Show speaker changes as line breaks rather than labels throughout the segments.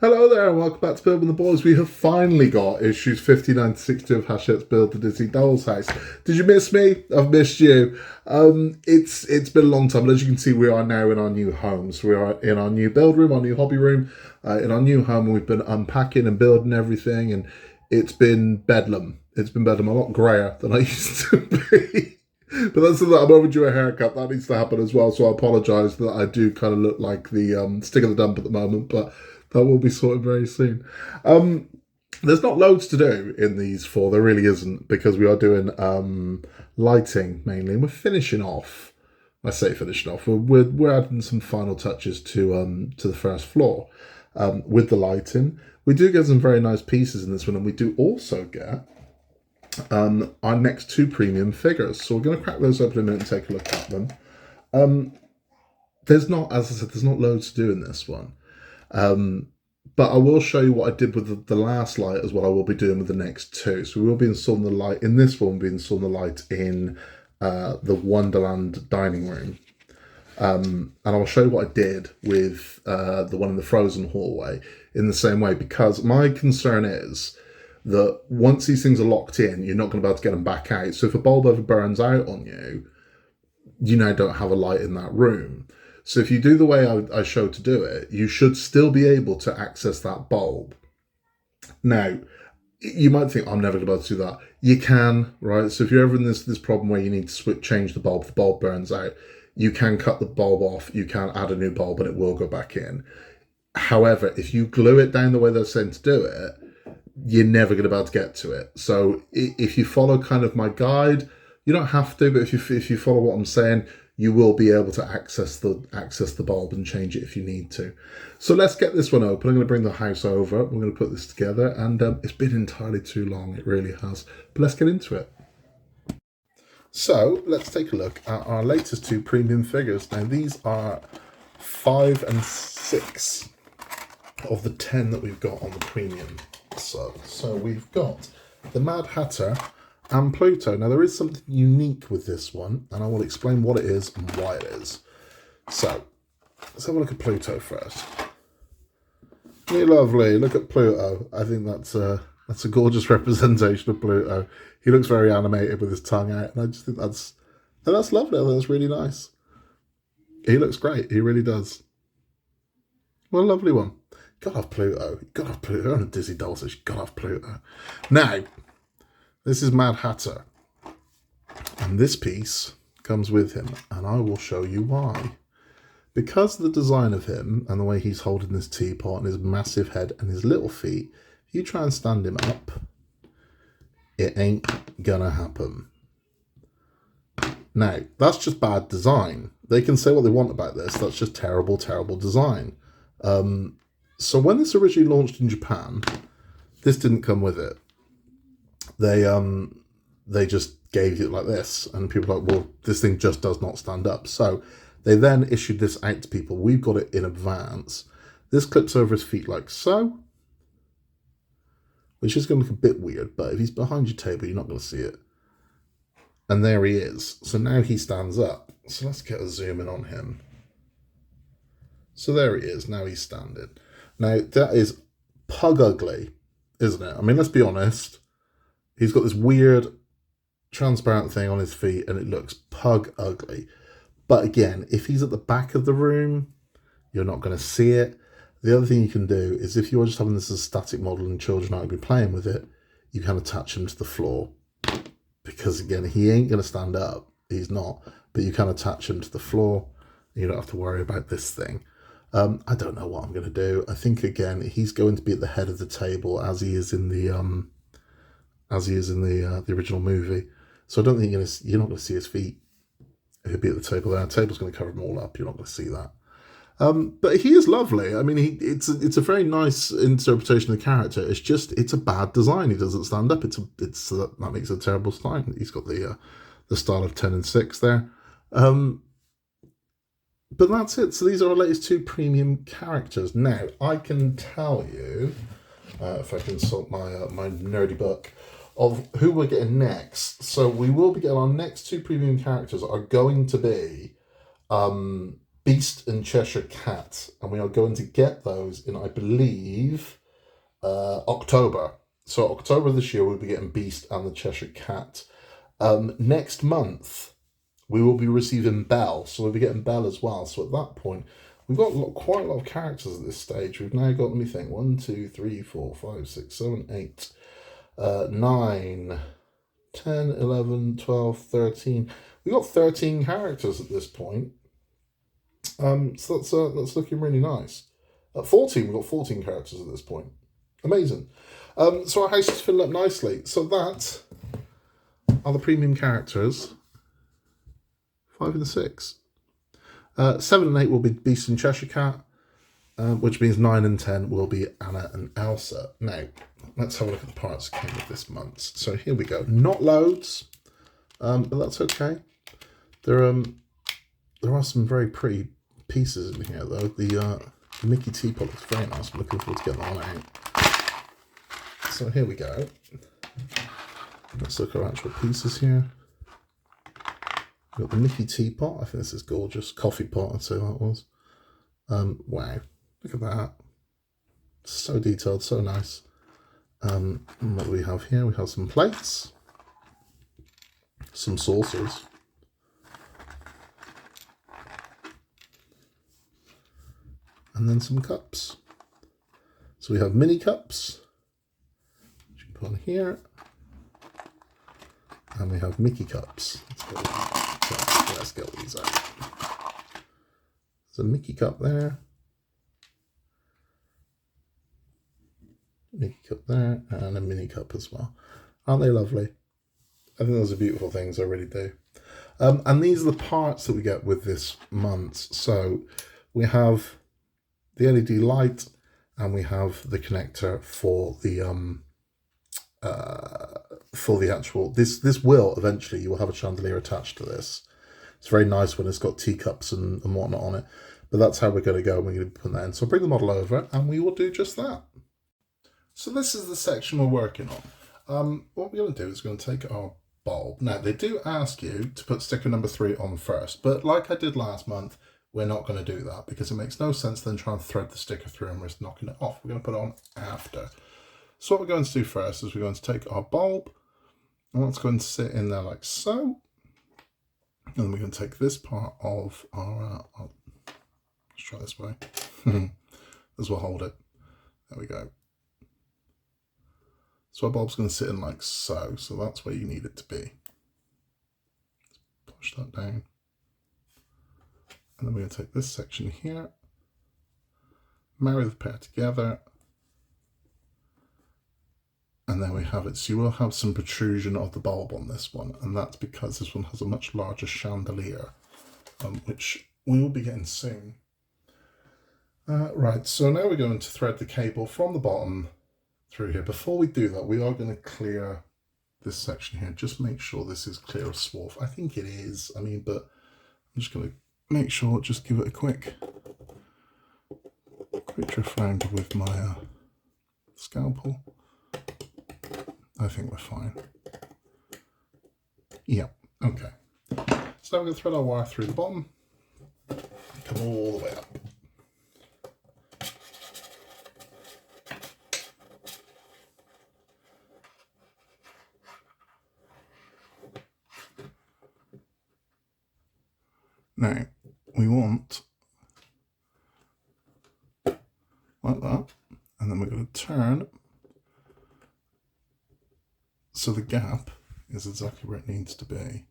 Hello there, and welcome back to Build with the Boys. We have finally got issues 59 to 62 of Hachette's Build the Disney Doll's House. Did you miss me? I've missed you. It's been a long time, but as you can see, we are now in our new home. So we are in our new build room, our new hobby room, in our new home, and we've been unpacking and building everything, and it's been bedlam. It's been bedlam, a lot grayer than I used to be. But that's the I'm overdue a haircut. That needs to happen as well. So I apologise that I do kind of look like the stick of the dump at the moment, but that will be sorted very soon. There's not loads to do in these four. There really isn't, because we are doing lighting mainly, and we're finishing off. I say finishing off. We're adding some final touches to the first floor with the lighting. We do get some very nice pieces in this one, and we do also get our next two premium figures. So we're going to crack those open in a minute and take a look at them. There's not, as I said, there's not loads to do in this one. But I will show you what I did with the last light as what I will be doing with the next two. So we will be installing the light in this one. We'll be installing the light in the Wonderland dining room. And I'll show you what I did with the one in the frozen hallway in the same way, because my concern is that once these things are locked in, you're not going to be able to get them back out. So if a bulb ever burns out on you, you now don't have a light in that room. So if you do the way I showed to do it, you should still be able to access that bulb. Now, you might think, I'm never going to be able to do that. You can, right? So if you're ever in this problem where you need to change the bulb burns out, you can cut the bulb off, you can add a new bulb, and it will go back in. However, if you glue it down the way they're saying to do it, you're never going to be able to get to it. So if you follow kind of my guide, you don't have to, but if you follow what I'm saying, you will be able to access the bulb and change it if you need to. So let's get this one open. I'm going to bring the house over. We're going to put this together, and it's been entirely too long. It really has. But let's get into it. So let's take a look at our latest two premium figures. Now these are 5 and 6 of the 10 that we've got on the premium. So we've got the Mad Hatter and Pluto. Now there is something unique with this one, and I will explain what it is and why it is. So let's have a look at Pluto first. Isn't he lovely? Look at Pluto. I think that's a gorgeous representation of Pluto. He looks very animated with his tongue out, and I just think that's lovely. I think that's really nice. He looks great. He really does. What a lovely one. Gotta have Pluto. Gotta have Pluto. You're on a Disney doll, so you gotta have Pluto. Now, this is Mad Hatter, and this piece comes with him, and I will show you why. Because of the design of him and the way he's holding this teapot and his massive head and his little feet, if you try and stand him up, it ain't gonna happen. Now, that's just bad design. They can say what they want about this. That's just terrible, terrible design. So when this originally launched in Japan, this didn't come with it. They just gave it like this, and people were like, well, this thing just does not stand up. So they then issued this out to people. We've got it in advance. This clips over his feet like so, which is going to look a bit weird, but if he's behind your table, you're not going to see it. And there he is. So now he stands up. So let's get a zoom in on him. So there he is. Now he's standing. Now that is pug ugly, isn't it? I mean, let's be honest. He's got this weird transparent thing on his feet, and it looks pug ugly. But again, if he's at the back of the room, you're not going to see it. The other thing you can do is, if you're just having this as a static model and children aren't going to be playing with it, you can attach him to the floor. Because again, he ain't going to stand up. He's not. But you can attach him to the floor. You don't have to worry about this thing. I don't know what I'm going to do. I think, again, he's going to be at the head of the table as he is in the original movie. So I don't think you're not going to see his feet. He'll be at the table there. The table's going to cover him all up. You're not going to see that. But he is lovely. I mean, it's a very nice interpretation of the character. It's a bad design. He doesn't stand up. That makes a terrible design. He's got the style of 10 and 6 there. But that's it. So these are our latest two premium characters. Now, I can tell you, if I consult my nerdy book, of who we're getting next. So we will be getting our next two premium characters are going to be Beast and Cheshire Cat, and we are going to get those in, I believe, October. So October this year we'll be getting Beast and the Cheshire Cat. Next month we will be receiving Belle, so we'll be getting Belle as well. So at that point we've got quite a lot of characters at this stage. We've now got, let me think, 1, 2, 3, 4, 5, 6, 7, 8, 9, 10, 11, 12, 13. We've got 13 characters at this point. So that's looking really nice. At 14, we've got 14 characters at this point. Amazing. So our house is filling up nicely. So that are the premium characters. 5 and 6. 7 and 8 will be Beast and Cheshire Cat, which means 9 and 10 will be Anna and Elsa. Now, let's have a look at the parts that came with this month. So here we go. Not loads, but that's okay. There are some very pretty pieces in here, though. The Mickey teapot looks very nice. I'm looking forward to getting that one out. So here we go. Let's look at our actual pieces here. We've got the Mickey teapot. I think this is gorgeous. Coffee pot, I'd say that was. Wow, look at that. So detailed, so nice. And what do we have here? We have some plates, some saucers, and then some cups. So we have mini cups, which you can put on here, and we have Mickey cups. Let's get these out. There's a Mickey cup there, Mickey cup there, and a mini cup as well. Aren't they lovely? I think those are beautiful things, I really do. And these are the parts that we get with this month. So we have the LED light, and we have the connector for the actual, this will eventually, you will have a chandelier attached to this. It's very nice when it's got teacups and whatnot on it, but that's how we're going to go. We're going to put that in. So I'll bring the model over and we will do just that. So this is the section we're working on. What we're going to do is we're going to take our bulb. Now they do ask you to put sticker number 3 on first, but like I did last month, we're not going to do that because it makes no sense then trying to thread the sticker through and risk knocking it off. We're going to put it on after. So what we're going to do first is we're going to take our bulb, and that's going to sit in there like so. And then we're going to take this part of our, let's try this way, as we'll hold it. There we go. So our bulb's going to sit in like so. So that's where you need it to be. Push that down. And then we're going to take this section here, marry the pair together, and there we have it. So you will have some protrusion of the bulb on this one, and that's because this one has a much larger chandelier, which we will be getting soon. Right, so now we're going to thread the cable from the bottom through here. Before we do that, we are going to clear this section here. Just make sure this is clear of swarf. I think it is, but I'm just going to make sure, just give it a quick drift round with my scalpel. I think we're fine. Yeah, okay. So now we're going to thread our wire through the bottom, come all the way up. Now, we want like that, and then we're going to turn so the gap is exactly where it needs to be.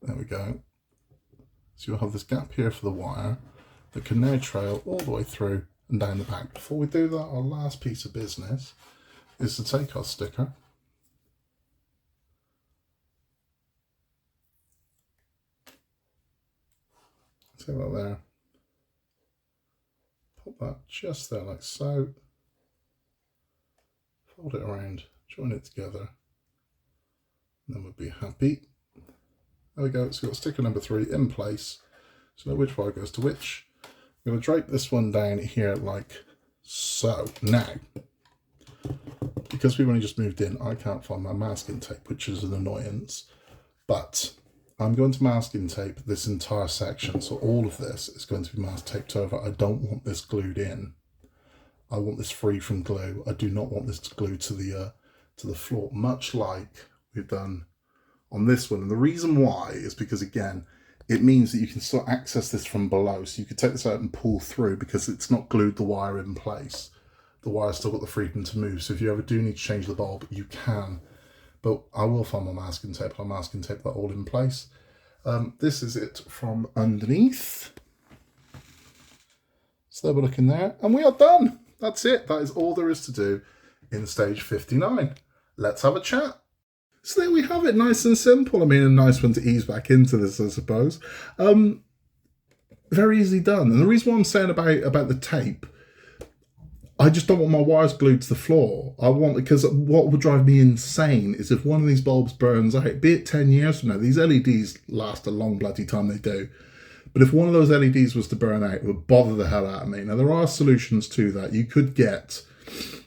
There we go. So you'll have this gap here for the wire that can now trail all the way through and down the back. Before we do that, our last piece of business is to take our sticker, take that there, pop that just there like so, fold it around, join it together, and then we'll be happy. There we go, so we've got sticker number 3 in place, so know which wire goes to which. I'm going to drape this one down here like so. Now, because we've only just moved in, I can't find my masking tape, which is an annoyance, but I'm going to masking tape this entire section. So all of this is going to be mask taped over. I don't want this glued in. I want this free from glue. I do not want this glued to the floor, much like we've done on this one. And the reason why is because, again, it means that you can still access this from below. So you could take this out and pull through because it's not glued the wire in place. The wire's still got the freedom to move. So if you ever do need to change the bulb, you can. But I will find my masking tape. I'll masking tape that all in place. This is it from underneath. So there we're looking there. And we are done. That's it. That is all there is to do in stage 59. Let's have a chat. So there we have it, nice and simple. I mean, a nice one to ease back into this, I suppose. Very easily done. And the reason why I'm saying about the tape, I just don't want my wires glued to the floor. Because what would drive me insane is if one of these bulbs burns out, be it 10 years from now. These LEDs last a long bloody time, they do. But if one of those LEDs was to burn out, it would bother the hell out of me. Now, there are solutions to that. You could get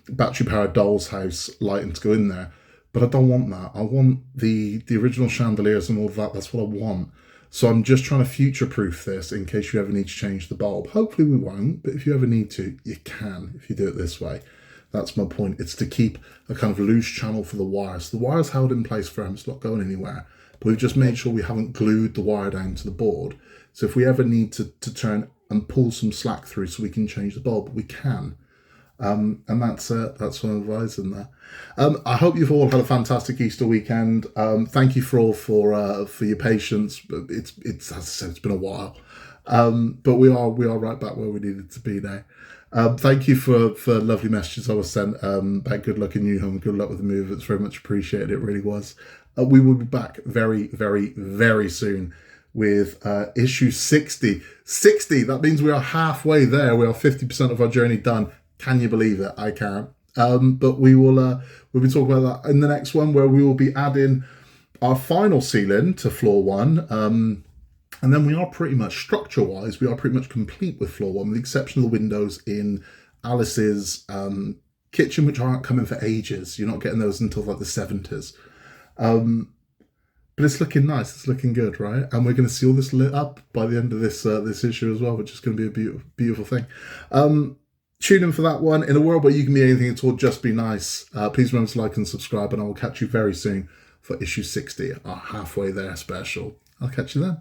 battery-powered doll's house lighting to go in there. But I don't want that. I want the original chandeliers and all of that. That's what I want. So I'm just trying to future-proof this in case you ever need to change the bulb. Hopefully we won't, but if you ever need to, you can if you do it this way. That's my point. It's to keep a kind of loose channel for the wire. So the wire's held in place firm. It's not going anywhere. But we've just made sure we haven't glued the wire down to the board. So if we ever need to turn and pull some slack through so we can change the bulb, we can. And that's what I'm advising there. I hope you've all had a fantastic Easter weekend. Thank you for your patience. It's as I said, it's been a while. But we are right back where we needed to be now. Thank you for lovely messages I was sent about good luck in new home, good luck with the move. It's very much appreciated. It really was. We will be back very, very, very soon with issue 60. 60, that means we are halfway there. We are 50% of our journey done. Can you believe it? I can't. But we'll be talking about that in the next one, where we will be adding our final ceiling to floor 1. And then we are pretty much, structure-wise, we are pretty much complete with floor 1, with the exception of the windows in Alice's kitchen, which aren't coming for ages. You're not getting those until like the 70s. But it's looking nice. It's looking good, right? And we're going to see all this lit up by the end of this issue as well, which is going to be a beautiful, beautiful thing. Tune in for that one. In a world where you can be anything at all, just be nice. Please remember to like and subscribe, and I will catch you very soon for issue 60, our halfway there special. I'll catch you then.